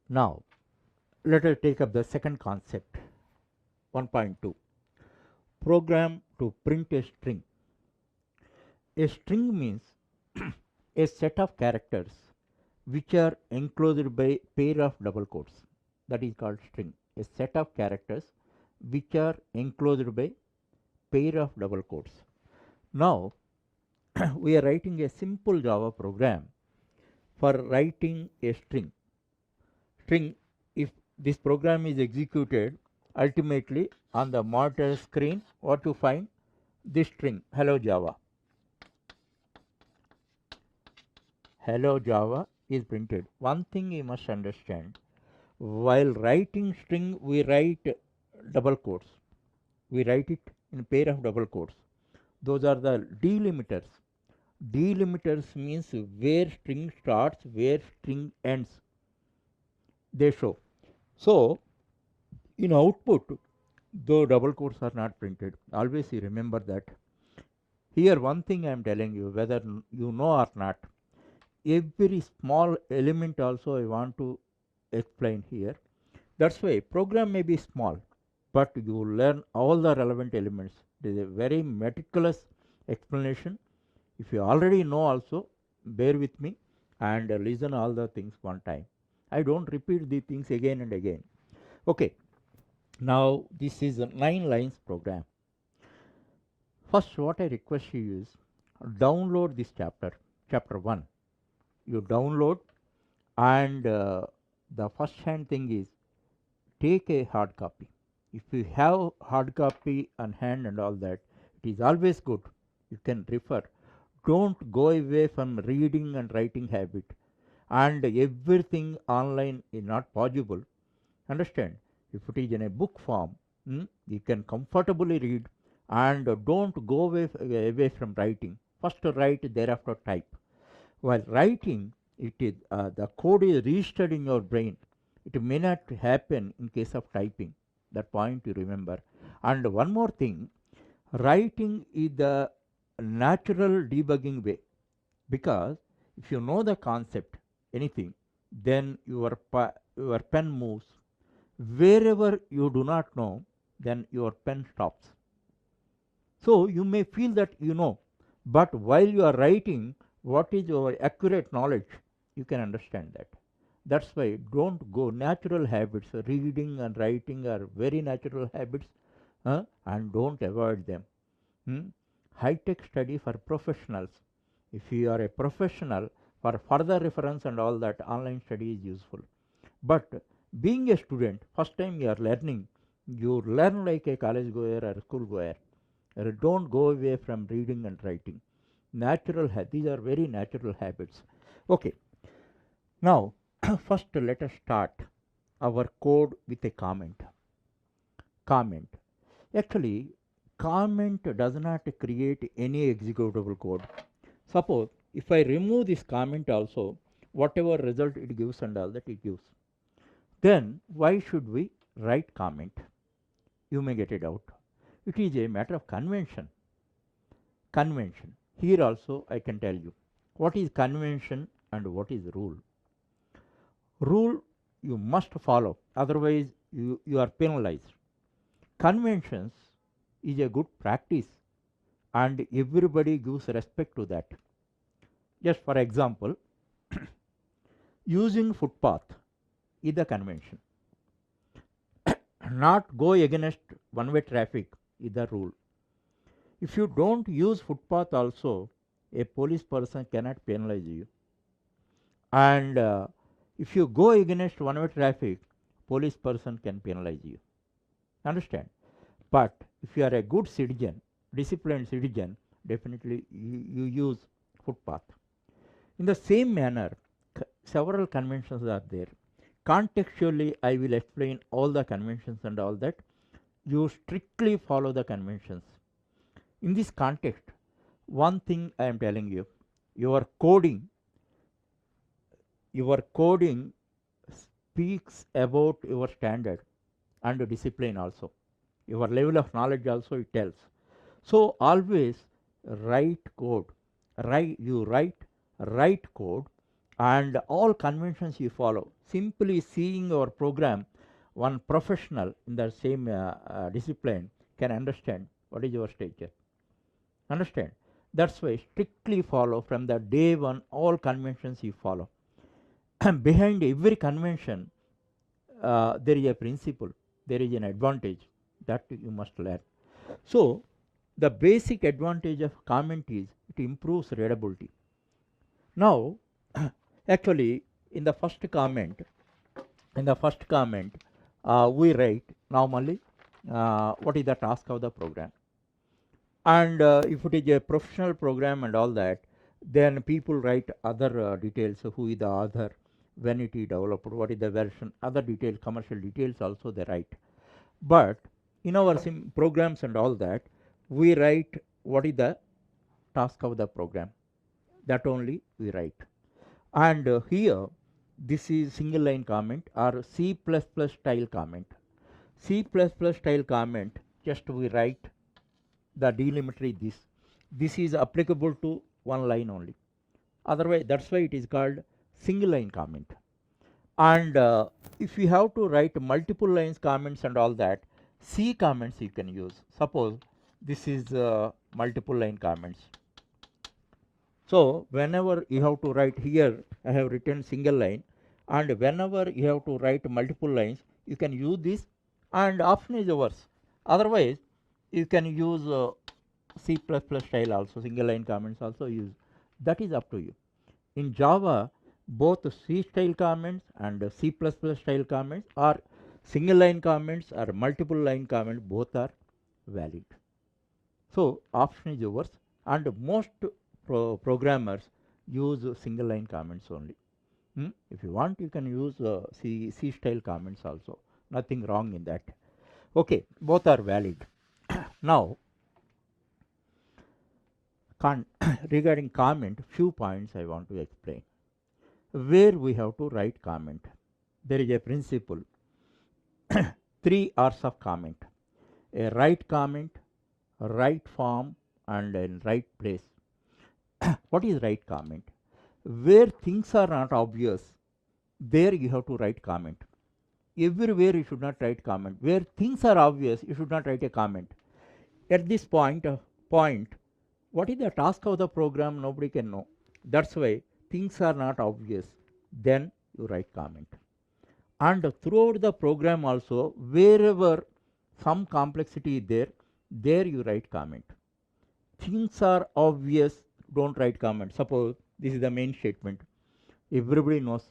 Now, let us take up the second concept, 1.2, program to print a string. A string means a set of characters which are enclosed by pair of double quotes. That is called string. A set of characters which are enclosed by pair of double quotes. Now, we are writing a simple Java program for writing a string. If this program is executed, ultimately on the monitor screen, what you find? This string, hello Java. Hello Java is printed. One thing you must understand, while writing string, we write double quotes. We write it in a pair of double quotes. Those are the delimiters. Delimiters means where string starts, where string ends. They show. So, in output, though double quotes are not printed, always you remember that. Here, one thing I am telling you, whether you know or not, every small element also I want to explain here. That's why program may be small, but you learn all the relevant elements. It is a very meticulous explanation. If you already know also, bear with me and listen all the things one time. I don't repeat the things again and again. Okay, now this is a 9 lines program. First, what I request you is download this chapter 1. You download, and the first hand thing is take a hard copy. If you have hard copy on hand and all that, it is always good. You can refer. Don't go away from reading and writing habit. And everything online is not possible. Understand? If it is in a book form, you can comfortably read, and don't go away from writing. First write, thereafter type. While writing, it is the code is registered in your brain. It may not happen in case of typing. That point you remember. And one more thing, writing is the natural debugging way, because if you know the concept, anything, then your pen moves. Wherever you do not know, then your pen stops. So you may feel that you know, but while you are writing, what is your accurate knowledge? You can understand that. That's why don't go natural habits. Reading and writing are very natural habits, and don't avoid them. Hmm? High tech study for professionals. If you are a professional, for further reference and all that, online study is useful. But being a student, first time you are learning, you learn like a college goer or school goer. Don't go away from reading and writing. These are very natural habits. Okay, now first let us start our code with a comment. Comment. Actually, comment does not create any executable code. Suppose if I remove this comment also, whatever result it gives and all that it gives, then why should we write comment? You may get it out. It is a matter of convention. Convention. Here also I can tell you what is convention and what is rule. Rule you must follow, otherwise you are penalized. Conventions is a good practice, and everybody gives respect to that. Just for example, using footpath is a convention. Not go against one way traffic is the rule. If you don't use footpath also, a police person cannot penalize you. And if you go against one way traffic, police person can penalize you. Understand? But if you are a good citizen, disciplined citizen, definitely you use footpath. In the same manner, several conventions are there. Contextually, I will explain all the conventions and all that. You strictly follow the conventions. In this context, one thing I am telling you, your coding speaks about your standard and discipline also. Your level of knowledge also it tells. So always write code. Write code and all conventions you follow. Simply seeing our program, one professional in the same discipline can understand what is your stature. Understand? That's why strictly follow from the day one all conventions you follow. Behind every convention, there is a principle, there is an advantage that you must learn. So, the basic advantage of comment is it improves readability. Now, actually, in the first comment, we write normally what is the task of the program, and if it is a professional program and all that, then people write other details, who is the author, when it is developed, what is the version, other details, commercial details also they write. But in our programs and all that, we write what is the task of the program, that only we write. And here this is single line comment or C++ style comment. C++ style comment, just we write the delimiter is this. This is applicable to one line only. Otherwise, that's why it is called single line comment. And if you have to write multiple lines comments and all that, C comments you can use. Suppose this is multiple line comments. So whenever you have to write, here I have written single line, and whenever you have to write multiple lines, you can use this, and option is yours. Otherwise, you can use C++ style also, single line comments also use. That is up to you. In Java, both C style comments and C++ style comments, or single line comments or multiple line comments, both are valid. So option is yours, and most programmers use single line comments only. If you want, you can use C style comments also. Nothing wrong in that. Okay, both are valid. Now, regarding comment, few points I want to explain. Where we have to write comment, there is a principle. 3 R's of comment: a right comment, a right form, and a right place. What is right comment? Where things are not obvious, there you have to write comment. Everywhere you should not write comment. Where things are obvious, you should not write a comment. At this point, what is the task of the program? Nobody can know. That's why things are not obvious, then you write comment. And throughout the program also, wherever some complexity is there, there you write comment. Things are obvious, don't write comment. Suppose this is the main statement. Everybody knows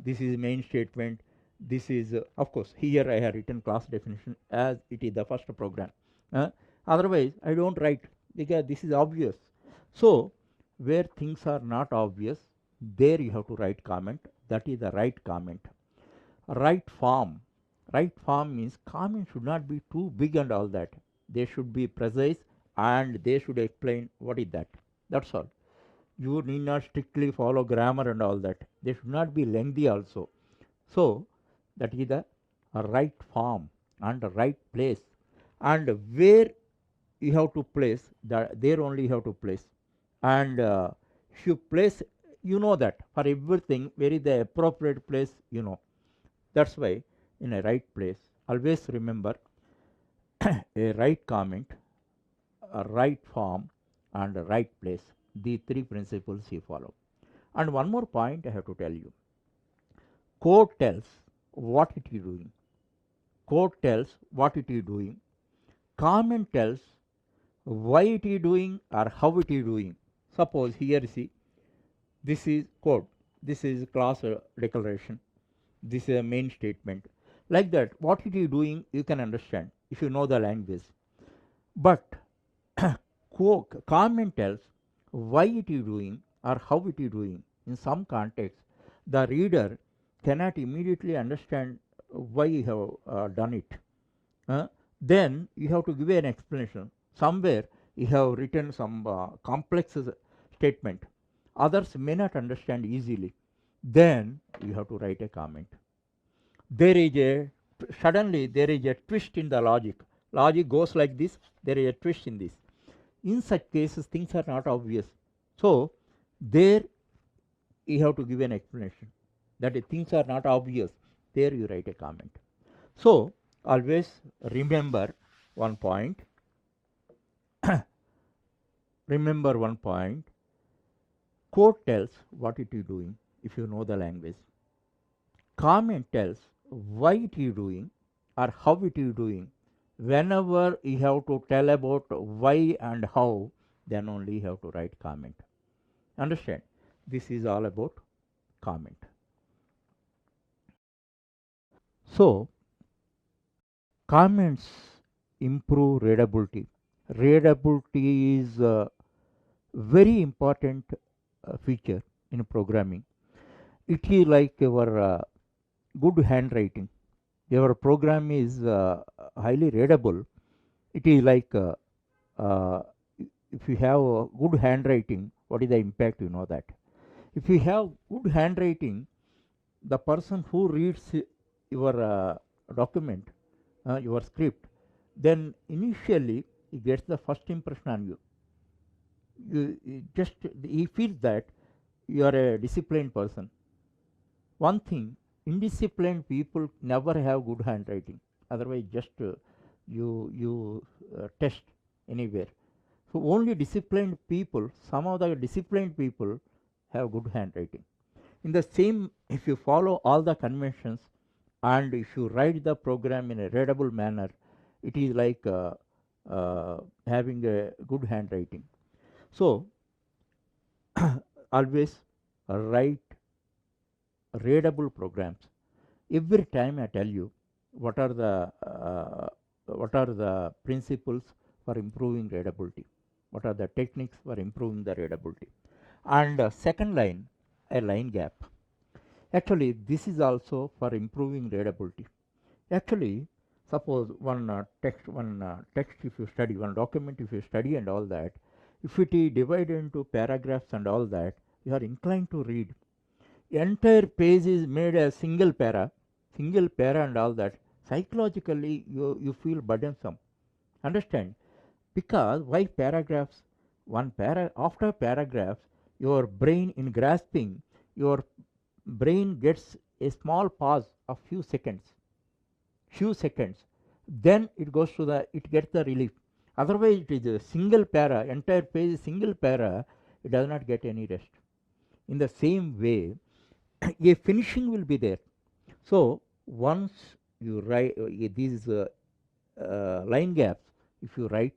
this is main statement. This is, of course, here I have written class definition as it is the first program. Otherwise, I don't write, because this is obvious. So, where things are not obvious, there you have to write comment. That is the right comment. Right form. Right form means comment should not be too big and all that. They should be precise, and they should explain what is that. That's all. You need not strictly follow grammar and all that. They should not be lengthy also. So, that is the right form and the right place. And where you have to place, there only you have to place. And if you place, you know that for everything, where is the appropriate place, you know. That's why in a right place, always remember a right comment, a right form, and a right place. The 3 principles you follow. And one more point I have to tell you. Code tells what it is doing. Code tells what it is doing. Comment tells why it is doing or how it is doing. Suppose here, see, this is code. This is class declaration. This is a main statement. Like that, what it is doing, you can understand if you know the language. But comment tells why it is doing or how it is doing. In some context, the reader cannot immediately understand why you have done it. Then you have to give an explanation. Somewhere you have written some complex statement. Others may not understand easily. Then you have to write a comment. Suddenly there is a twist in the logic. Logic goes like this, there is a twist in this. In such cases, things are not obvious. So, there you have to give an explanation. That if things are not obvious, there you write a comment. So always remember one point. Remember one point. Code tells what it is doing if you know the language. Comment tells why it is doing or how it is doing. Whenever you have to tell about why and how, then only you have to write comment. Understand? This is all about comment. So comments improve readability. Readability is a very important feature in programming. It is like your good handwriting. Your program is highly readable. It is like uh, if you have good handwriting, what is the impact? You know that. If you have good handwriting, the person who reads your document, your script, then initially he gets the first impression on you. He feels that you are a disciplined person. One thing, indisciplined people never have good handwriting. Otherwise, just you test anywhere. So only disciplined people, some of the disciplined people have good handwriting. In the same, if you follow all the conventions and if you write the program in a readable manner, it is like having a good handwriting. So always write readable programs. Every time I tell you what are the principles for improving readability, what are the techniques for improving the readability, and second line, a line gap. Actually, this is also for improving readability. Actually, suppose one text if you study, one document if you study and all that, if it is divided into paragraphs and all that, you are inclined to read. Entire page is made a single para and all that. Psychologically, you feel burdensome. Understand? Because why paragraphs? After paragraphs, your brain in grasping, your brain gets a small pause of few seconds, then it gets the relief. Otherwise it is a single para, entire page is single para, it does not get any rest. In the same way, a finishing will be there. So once you write these line gaps, if you write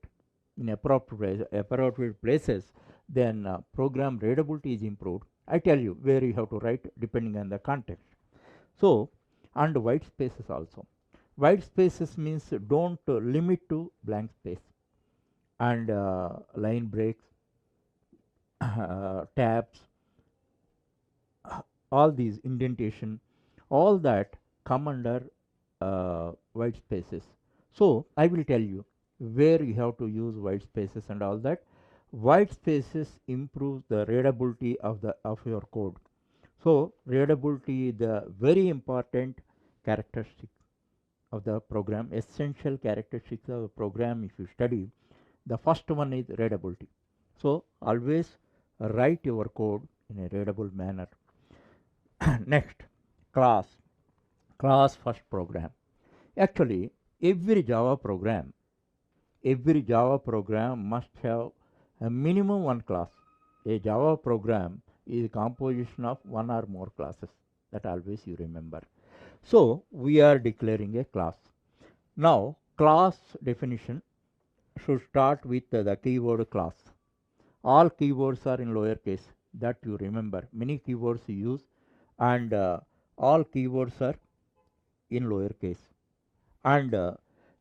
in appropriate places, then program readability is improved. I tell you where you have to write depending on the context. So, and white spaces also. White spaces means don't limit to blank space, and line breaks, tabs, all these indentation, all that come under white spaces. So I will tell you where you have to use white spaces and all that. White spaces improves the readability of your code. So readability is the very important characteristic of the program, essential characteristics of the program. If you study, the first one is readability. So always write your code in a readable manner. Next, class first program. Actually, every Java program must have a minimum one class. A Java program is a composition of one or more classes. That always you remember. So we are declaring a class. Now class definition should start with the keyword class. All keywords are in lowercase, that you remember. Many keywords you use, and all keywords are in lowercase. And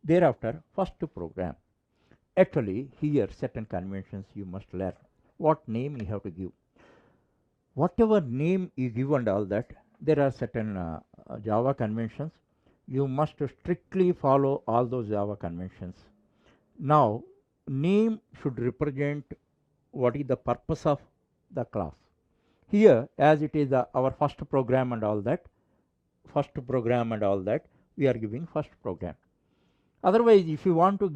thereafter first program. Actually here certain conventions you must learn. What name you have to give. Whatever name you give and all that, there are certain Java conventions. You must strictly follow all those Java conventions. Now name should represent what is the purpose of the class. Here, as it is our first program and all that, we are giving first program. Otherwise, if you want to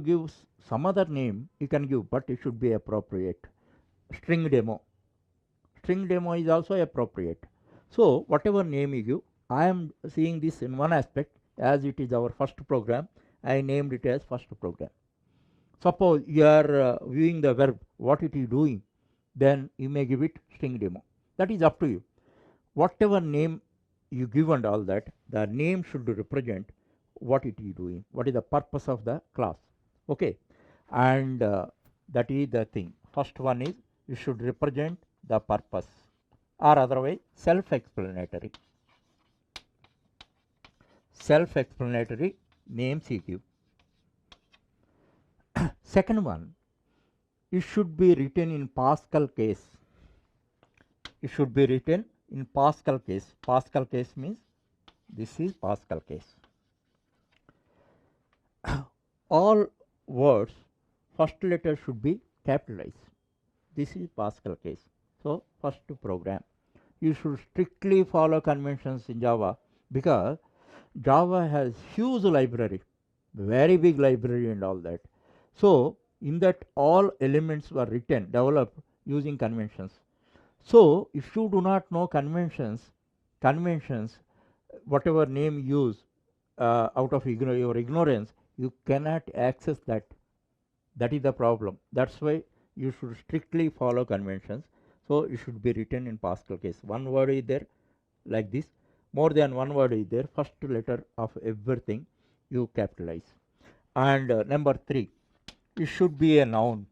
give some other name, you can give, but it should be appropriate. String demo, String demo is also appropriate. So whatever name you give, I am seeing this in one aspect, as it is our first program, I named it as first program. Suppose you are viewing the verb, what it is doing, then you may give it string demo. That is up to you. Whatever name you give and all that, the name should represent what it is doing, what is the purpose of the class. Okay, and that is the thing. First one is you should represent the purpose, or otherwise self-explanatory. Self-explanatory names you give. Second one, it should be written in Pascal case. It should be written in Pascal case. Pascal case means this is Pascal case. All words first letter should be capitalized. This is Pascal case. So first program, you should strictly follow conventions in Java, because Java has huge library, very big library and all that. So in that all elements were written, developed using conventions. So if you do not know conventions, whatever name you use, out of your ignorance, you cannot access that. That is the problem. That's why you should strictly follow conventions. So it should be written in Pascal case. One word is there like this, more than one word is there, first letter of everything you capitalize. And number 3, it should be a noun.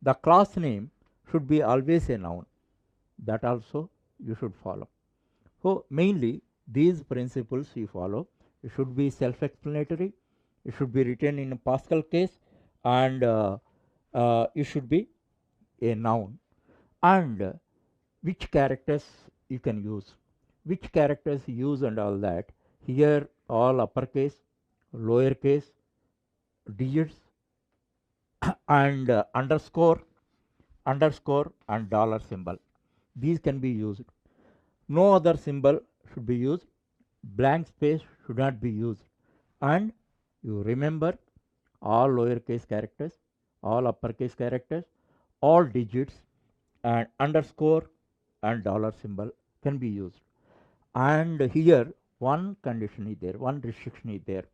The class name should be always a noun. That also you should follow. So mainly these principles you follow. It should be self-explanatory, it should be written in a Pascal case, and it should be a noun. And which characters you can use, which characters use and all that. Here all uppercase, lowercase, digits, and underscore and dollar symbol. These can be used. No other symbol should be used. Blank space should not be used. And you remember, all lowercase characters, all uppercase characters, all digits, and underscore and dollar symbol can be used. And here one condition is there, one restriction is there.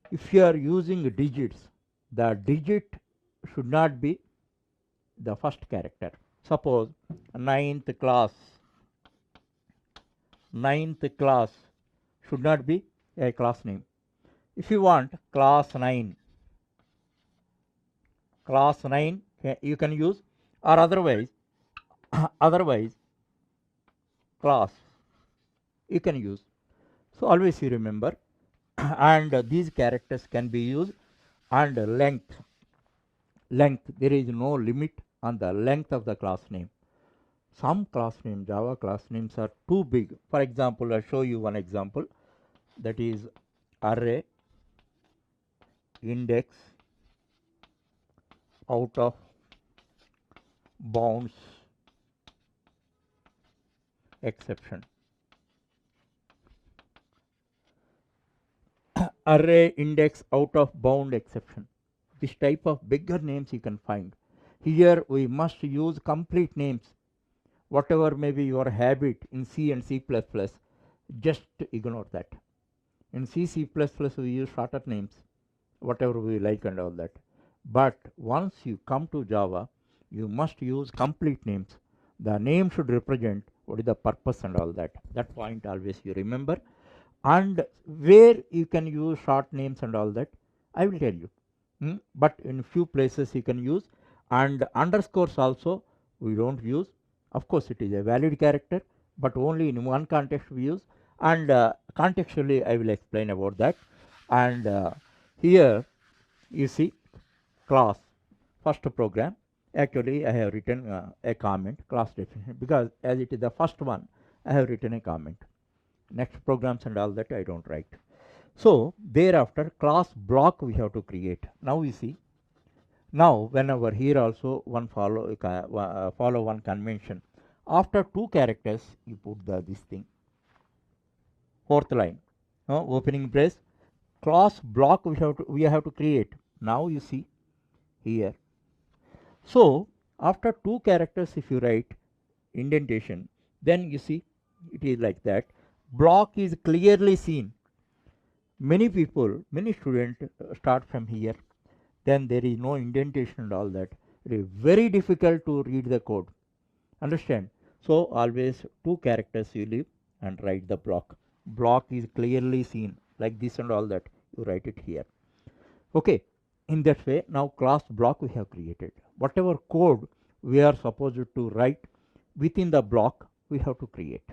If you are using digits, the digit should not be the first character. Suppose ninth class should not be a class name. If you want class 9 you can use, or otherwise class you can use. So always you remember. And these characters can be used. And length, there is no limit on the length of the class name. Some class name, Java class names, are too big. For example, I'll show you one example, that is array index out of bounds exception. Array index out of bound exception. This type of bigger names you can find. Here we must use complete names. Whatever may be your habit in C and C++, just ignore that. In C++ we use shorter names, whatever we like and all that. But once you come to Java, you must use complete names. The name should represent what is the purpose and all that. That point always you remember. And where you can use short names and all that, I will tell you. But in few places you can use. And underscores also we don't use. Of course it is a valid character, but only in one context we use. And contextually I will explain about that. And here you see class, first program. Actually I have written a comment, class definition, because as it is the first one I have written a comment. Next programs and all that I don't write. So thereafter class block we have to create. Now you see, now whenever here also one follow one convention. After 2 characters you put this thing, 4th line, opening brace, class block we have to create. Now you see here. So After 2 characters, if you write indentation, then you see it is like that. Block is clearly seen. Many people, many students start from here, then there is no indentation and all that. It is very difficult to read the code. Understand? So always 2 characters you leave and write the block. Block is clearly seen like this and all that. You write it here. Okay. In that way, now class block we have created. Whatever code we are supposed to write within the block, we have to create.